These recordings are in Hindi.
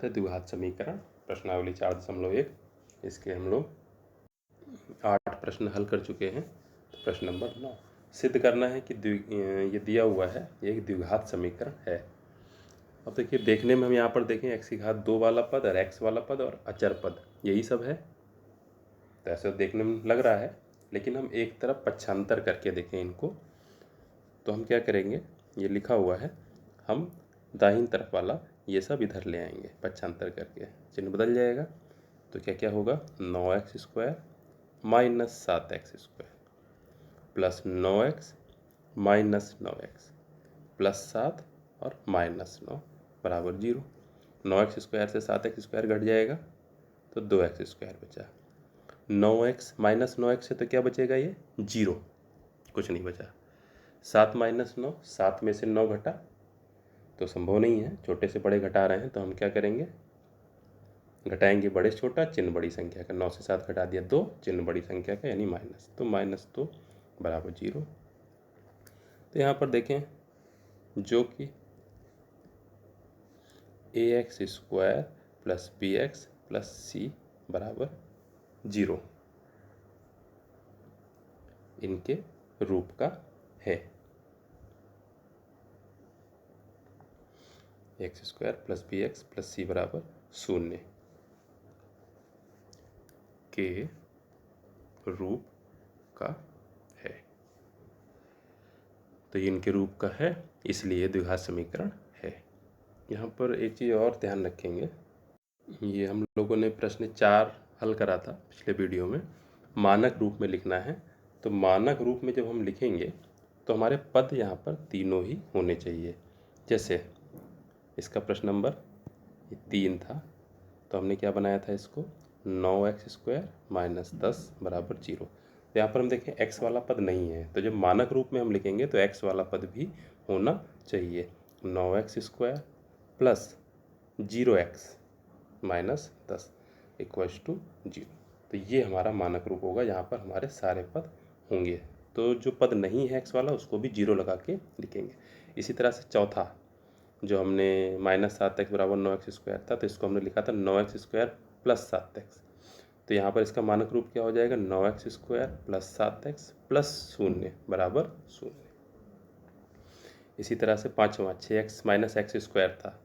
है द्विघात समीकरण प्रश्नावली 4.1। इसके हम लोग 8 प्रश्न हल कर चुके हैं। तो प्रश्न नंबर 9 सिद्ध करना है कि ये दिया हुआ है ये एक द्विघात समीकरण है। अब देखिए, देखने में हम यहाँ पर देखें x की घात 2 वाला पद और x वाला पद और अचर पद यही सब है, तो ऐसा देखने में लग रहा है। लेकिन हम एक तरफ पक्षांतर करके देखें इनको, तो हम क्या करेंगे, ये लिखा हुआ है, हम दाहिनी तरफ वाला ये सब इधर ले आएंगे, पक्षांतर करके चिन्ह बदल जाएगा। तो क्या क्या होगा, 9x² minus 7x² plus 9x minus 9x plus 7 और माइनस 9 बराबर 0। 9x² से 7x² घट जाएगा तो 2x² बचा। 9x माइनस 9x से तो क्या बचेगा, ये 0, कुछ नहीं बचा। 7 माइनस 9, 7 में से 9 घटा तो संभव नहीं है, छोटे से बड़े घटा रहे हैं, तो हम क्या करेंगे, घटाएंगे बड़े से छोटा, चिन्ह बड़ी संख्या का। 9 से 7 घटा दिया 2, चिन्ह बड़ी संख्या का यानी माइनस, तो -2 बराबर 0। तो यहाँ पर देखें, जो कि ax² plus bx plus c बराबर 0 इनके रूप का है। x² plus bx plus c बराबर 0 के रूप का है। तो ये इनके रूप का है, इसलिए द्विघात समीकरण है। यहाँ पर एक चीज़ और ध्यान रखेंगे, ये हम लोगों ने प्रश्न 4 हल करा था पिछले वीडियो में, मानक रूप में लिखना है। तो मानक रूप में जब हम लिखेंगे तो हमारे पद यहाँ पर तीनों ही होने चाहिए। जैसे इसका प्रश्न नंबर 3 था, तो हमने क्या बनाया था इसको, 9x² माइनस 10 बराबर 0। तो यहाँ पर हम देखें x वाला पद नहीं है, तो जब मानक रूप में हम लिखेंगे तो x वाला पद भी होना चाहिए। 9x² plus 0x minus 10 equals to 0। तो ये हमारा मानक रूप होगा, यहाँ पर हमारे सारे पद होंगे। तो जो पद नहीं है x वाला उसको भी 0 लगा के लिखेंगे। इसी तरह से चौथा जो हमने -7x बराबर 9x² था, तो इसको हमने लिखा था 9x² प्लस 7x। तो यहाँ पर इसका मानक रूप क्या हो जाएगा, 9x² प्लस 7x प्लस 0 बराबर 0। इसी तरह से पाँचवा 6x माइनस x² था,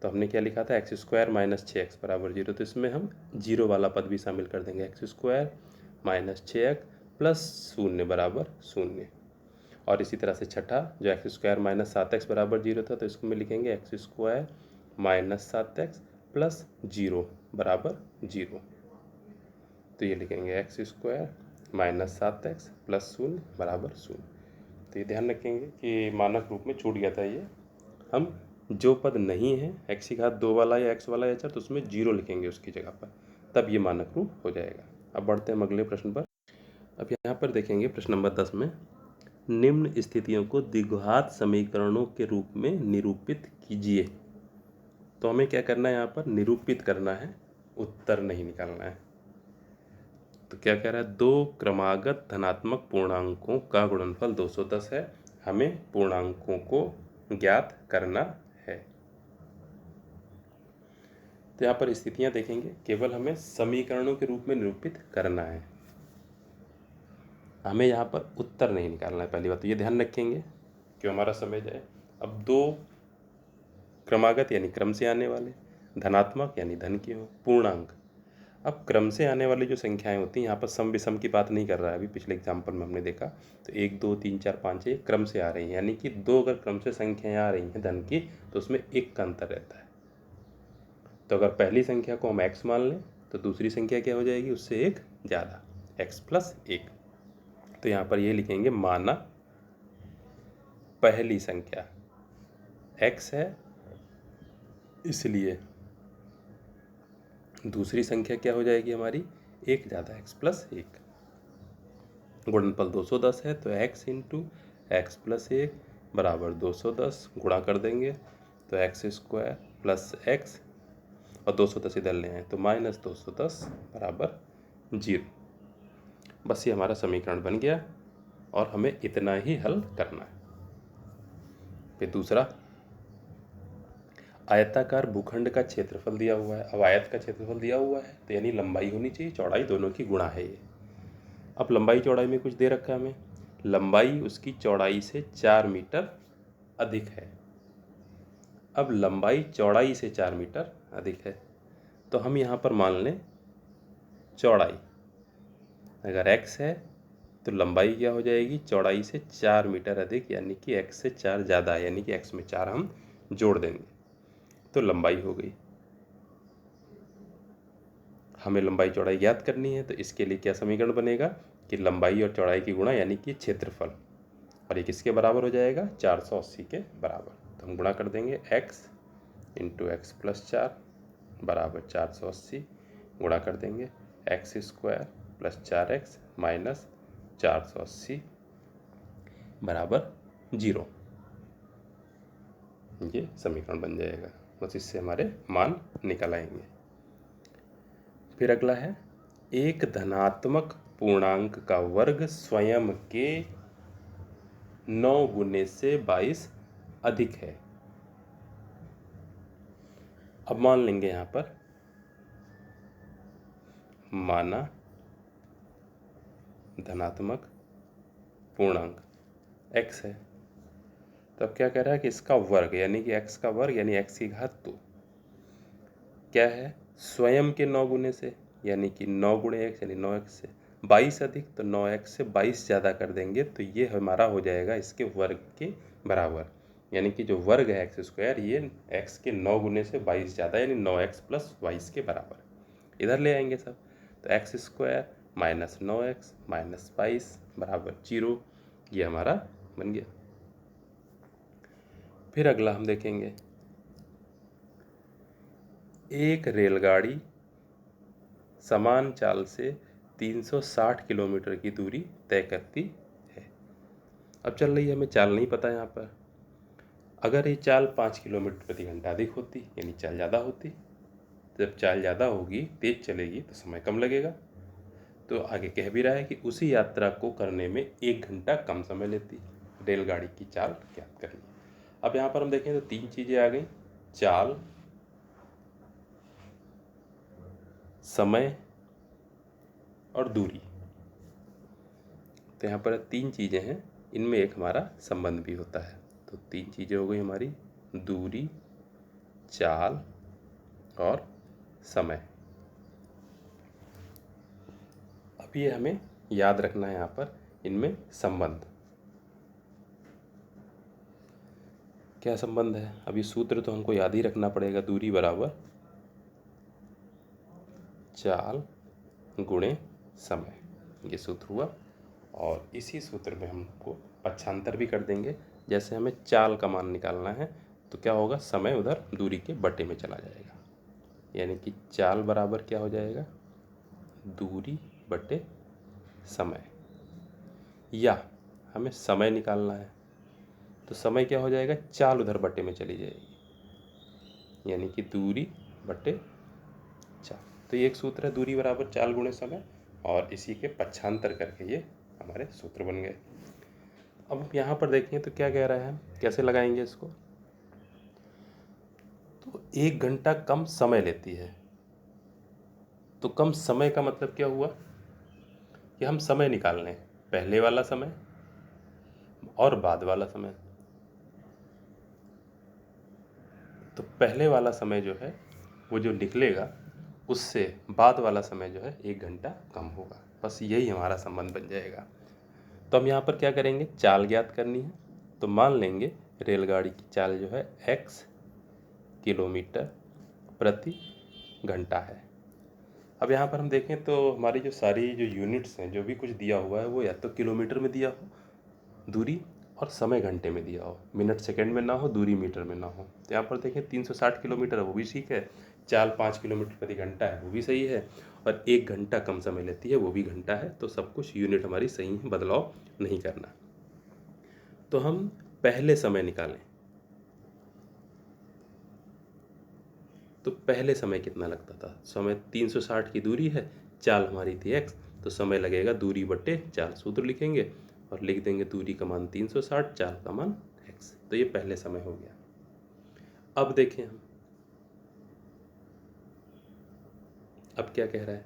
तो हमने क्या लिखा था, x² माइनस 6x बराबर 0। तो इसमें हम 0 वाला पद भी शामिल कर देंगे, x² माइनस 6x प्लस 0 बराबर 0। और इसी तरह से छठा जो x² माइनस 7x बराबर 0 था, तो इसको में लिखेंगे x² माइनस 7x प्लस 0 बराबर 0। तो ये लिखेंगे x² माइनस 7x प्लस 0 बराबर 0। तो ये ध्यान रखेंगे कि मानक रूप में छूट गया था ये, हम जो पद नहीं है x की घात 2 वाला या x वाला या चर, तो उसमें 0 लिखेंगे उसकी जगह पर, तब ये मानक रूप हो जाएगा। अब बढ़ते हैं अगले प्रश्न पर। अब यहाँ पर देखेंगे प्रश्न नंबर 10 में, निम्न स्थितियों को द्विघात समीकरणों के रूप में निरूपित कीजिए। तो हमें क्या करना है, यहाँ पर निरूपित करना है, उत्तर नहीं निकालना है। तो क्या कह रहा है, दो क्रमागत धनात्मक पूर्णांकों का गुणनफल 210 है, हमें पूर्णांकों को ज्ञात करना है। तो यहाँ पर स्थितियां देखेंगे, केवल हमें समीकरणों के रूप में निरूपित करना है, हमें यहाँ पर उत्तर नहीं निकालना है। पहली बात तो ये ध्यान रखेंगे कि हमारा समय जाए। अब दो क्रमागत यानी क्रम से आने वाले, धनात्मक यानी धन की हो, पूर्णांक। अब क्रम से आने वाली जो संख्याएं होती हैं, यहाँ पर सम विषम की बात नहीं कर रहा है, अभी पिछले एग्जाम्पल में हमने देखा, तो 1 2 3 4 5 6 क्रम से आ रही हैं, यानी कि दो अगर क्रम से संख्याएं आ रही हैं धन की, तो उसमें एक का अंतर रहता है। तो अगर पहली संख्या को हम x मान लें तो दूसरी संख्या क्या हो जाएगी, उससे एक ज़्यादा, x प्लस 1। तो यहाँ पर ये लिखेंगे, माना पहली संख्या x है, इसलिए दूसरी संख्या क्या हो जाएगी हमारी, एक ज़्यादा, x प्लस 1। गुणनफल 210 है, तो x इंटू एक्स प्लस 1 बराबर 210, गुणा कर देंगे तो x² प्लस x और 210 इधर ले आए तो माइनस 210 बराबर 0। बस ये हमारा समीकरण बन गया और हमें इतना ही हल करना है। फिर दूसरा, आयताकार भूखंड का क्षेत्रफल दिया हुआ है। अब आयत का क्षेत्रफल दिया हुआ है तो यानी लंबाई होनी चाहिए, चौड़ाई, दोनों की गुणा है ये। अब लंबाई चौड़ाई में कुछ दे रखा है हमें, लंबाई उसकी चौड़ाई से 4 मीटर अधिक है। अब लंबाई चौड़ाई से 4 मीटर अधिक है तो हम यहाँ पर मान लें चौड़ाई, अगर x है तो लंबाई क्या हो जाएगी, चौड़ाई से 4 मीटर अधिक, यानी कि x से 4 ज़्यादा है, यानी कि x में 4 हम जोड़ देंगे तो लंबाई हो गई। हमें लंबाई चौड़ाई ज्ञात करनी है तो इसके लिए क्या समीकरण बनेगा कि लंबाई और चौड़ाई की गुणा यानी कि क्षेत्रफल, और ये किसके बराबर हो जाएगा, 480 के बराबर। तो हम गुणा कर देंगे x इंटू एक्स प्लस 4 बराबर 480, गुणा कर देंगे x square plus 4x minus 480 बराबर 0। ये समीकरण बन जाएगा, बस इससे हमारे मान निकल आएंगे। फिर अगला है, एक धनात्मक पूर्णांक का वर्ग स्वयं के 9 गुने से 22 अधिक है। अब मान लेंगे यहाँ पर, माना धनात्मक पूर्णांक x है, तो अब क्या कह रहा है कि इसका वर्ग यानी कि x का वर्ग यानी x की घात 2 क्या है, स्वयं के 9 गुने से, यानी कि 9 गुणे x यानी 9x से 22 अधिक, तो 9x से 22 ज़्यादा कर देंगे तो ये हमारा हो जाएगा इसके वर्ग के बराबर, यानी कि जो वर्ग है एक्स स्क्वायर ये x के 9 गुने से 22 ज़्यादा यानी 9x प्लस 22 के बराबर। इधर ले आएंगे सब, तो x square minus 9x minus 22 बराबर 0, ये हमारा बन गया। फिर अगला हम देखेंगे, एक रेलगाड़ी समान चाल से 360 किलोमीटर की दूरी तय करती है। अब चल रही है, हमें चाल नहीं पता यहाँ पर। अगर ये चाल 5 किलोमीटर प्रति घंटा अधिक होती यानी चाल ज़्यादा होती, जब चाल ज़्यादा होगी, तेज चलेगी तो समय कम लगेगा। तो आगे कह भी रहा है कि उसी यात्रा को करने में 1 घंटा कम समय लेती, रेलगाड़ी की चाल ज्ञात करनी। अब यहाँ पर हम देखें तो 3 चीज़ें आ गई, चाल, समय और दूरी। तो यहाँ पर 3 चीज़ें हैं, इनमें एक हमारा संबंध भी होता है। तो 3 चीज़ें हो गई हमारी, दूरी, चाल और समय। अब ये हमें याद रखना है यहाँ पर, इनमें संबंध क्या संबंध है। अभी सूत्र तो हमको याद ही रखना पड़ेगा, दूरी बराबर चाल गुणे समय, ये सूत्र हुआ। और इसी सूत्र में हमको पक्षांतर भी कर देंगे, जैसे हमें चाल का मान निकालना है तो क्या होगा, समय उधर दूरी के बटे में चला जाएगा, यानी कि चाल बराबर क्या हो जाएगा, दूरी बटे समय। या हमें समय निकालना है तो समय क्या हो जाएगा, चाल उधर बटे में चली जाएगी, यानी कि दूरी बटे चाल। तो ये एक सूत्र है, दूरी बराबर चाल गुणे समय, और इसी के पक्षांतर करके ये हमारे सूत्र बन गए। अब यहाँ पर देखें तो क्या कह रहा है, कैसे लगाएंगे इसको, तो 1 घंटा कम समय लेती है। तो कम समय का मतलब क्या हुआ कि हम समय निकाल लें, पहले वाला समय और बाद वाला समय। तो पहले वाला समय जो है वो जो निकलेगा उससे बाद वाला समय जो है 1 घंटा कम होगा, बस यही हमारा संबंध बन जाएगा। तो हम यहाँ पर क्या करेंगे, चाल ज्ञात करनी है, तो मान लेंगे रेलगाड़ी की चाल जो है x किलोमीटर प्रति घंटा है। अब यहाँ पर हम देखें तो हमारी जो सारी जो यूनिट्स हैं, जो भी कुछ दिया हुआ है वो या तो किलोमीटर में दिया हो दूरी, और समय घंटे में दिया हो, मिनट सेकंड में ना हो, दूरी मीटर में ना हो। तो यहाँ पर देखें 360 किलोमीटर है वो भी ठीक है, चाल 5 किलोमीटर प्रति घंटा है वो भी सही है, और 1 घंटा कम समय लेती है वो भी घंटा है। तो सब कुछ यूनिट हमारी सही है, बदलाव नहीं करना। तो हम पहले समय निकालें, तो पहले समय कितना लगता था, समय 360 की दूरी है, चाल हमारी थी x, तो समय लगेगा दूरी बटे चाल, सूत्र लिखेंगे और लिख देंगे दूरी का मान 360, चाल का मान x। तो ये पहले समय हो गया। अब देखें हम अब क्या कह रहा है,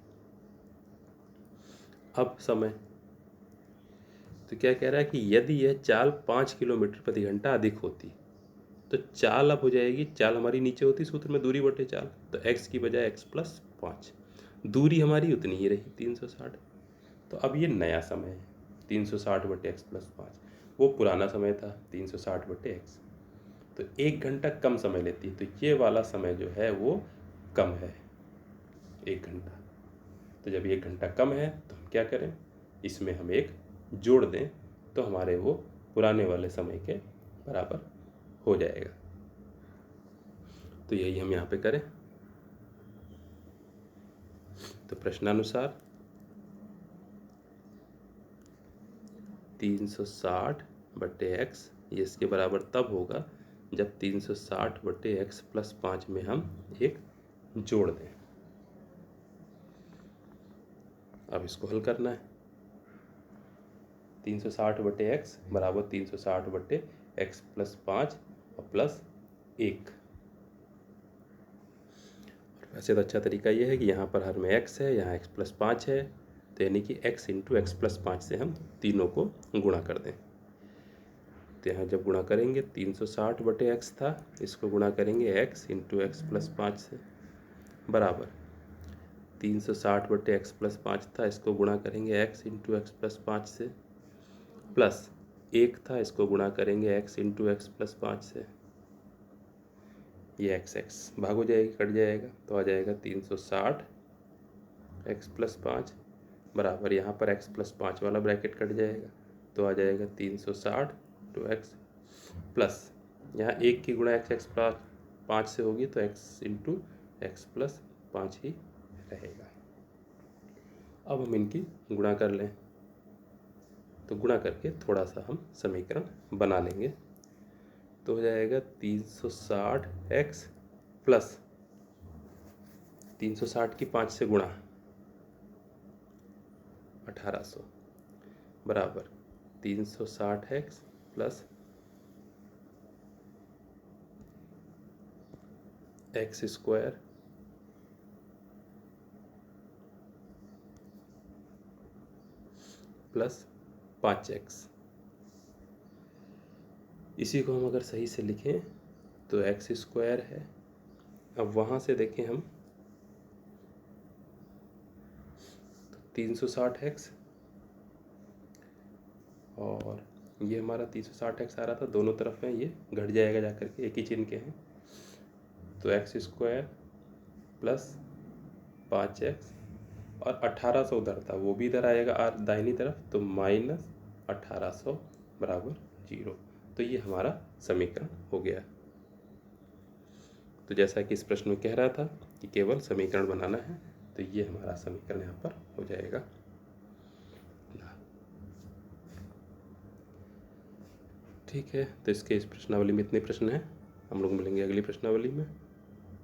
अब समय, तो क्या कह रहा है कि यदि यह चाल 5 किलोमीटर प्रति घंटा अधिक होती, तो चाल अब हो जाएगी, चाल हमारी नीचे होती सूत्र में दूरी बटे चाल, तो x की बजाय x प्लस 5, दूरी हमारी उतनी ही रही 360। तो अब ये नया समय है 360 बटे एक्स प्लस 5, वो पुराना समय था 360 बटे एक्स, तो 1 घंटा कम समय लेती है, तो ये वाला समय जो है वो कम है 1 घंटा। तो जब 1 घंटा कम है तो हम क्या करें, इसमें हम एक जोड़ दें तो हमारे वो पुराने वाले समय के बराबर हो जाएगा। तो यही हम यहाँ पे करें। तो प्रश्नानुसार 360 बटे एक्स ये इसके बराबर तब होगा जब 360 बटे एक्स प्लस 5 में हम एक जोड़ दें। अब इसको हल करना है। 360 बटे एक्स बराबर 360 बटे एक्स प्लस 5 और प्लस 1। वैसे तो अच्छा तरीका ये है कि यहाँ पर हर में x है, यहाँ x प्लस 5 है, तो यानी कि x इंटू एक्स प्लस 5 से हम तीनों को गुणा कर दें। तो यहाँ जब गुणा करेंगे 360 बटे एक्स था, इसको गुणा करेंगे x इंटू एक्स प्लस 5 से, बराबर 360 बटे एक्स प्लस 5 था, इसको गुणा करेंगे x इंटू एक्स प्लस 5 से, प्लस 1 था, इसको गुणा करेंगे x इंटू एक्स प्लस 5 से। ये x भाग हो जाएगी, कट जाएगा, तो आ जाएगा 360 x प्लस 5 बराबर, यहाँ पर x प्लस 5 वाला ब्रैकेट कट जाएगा, तो आ जाएगा 360 टू एक्स प्लस, यहाँ 1 की गुणा x प्लस 5 से होगी तो x इंटू एक्स प्लस 5 ही रहेगा। अब हम इनकी गुणा कर लें, तो गुणा करके थोड़ा सा हम समीकरण बना लेंगे, तो हो जाएगा 360 एक्स प्लस 360 की 5 से गुणा 1800 बराबर 360 x plus x square plus 5x। इसी को हम अगर सही से लिखें तो एक्स स्क्वायर है। अब वहाँ से देखें हम तो 360x और ये हमारा 360x आ रहा था, दोनों तरफ है, ये घट जाएगा जाकर के, एक ही चिन्ह के हैं, तो एक्स स्क्वायर प्लस 5x और 1800 उधर था, वो भी इधर आएगा दाहिनी तरफ, तो माइनस 1800 बराबर 0। तो ये हमारा समीकरण हो गया। तो जैसा कि इस प्रश्न में कह रहा था कि केवल समीकरण बनाना है, तो ये हमारा समीकरण यहाँ पर हो जाएगा। ठीक है, तो इसके इस प्रश्नावली में इतने प्रश्न हैं। हम लोग मिलेंगे अगली प्रश्नावली में।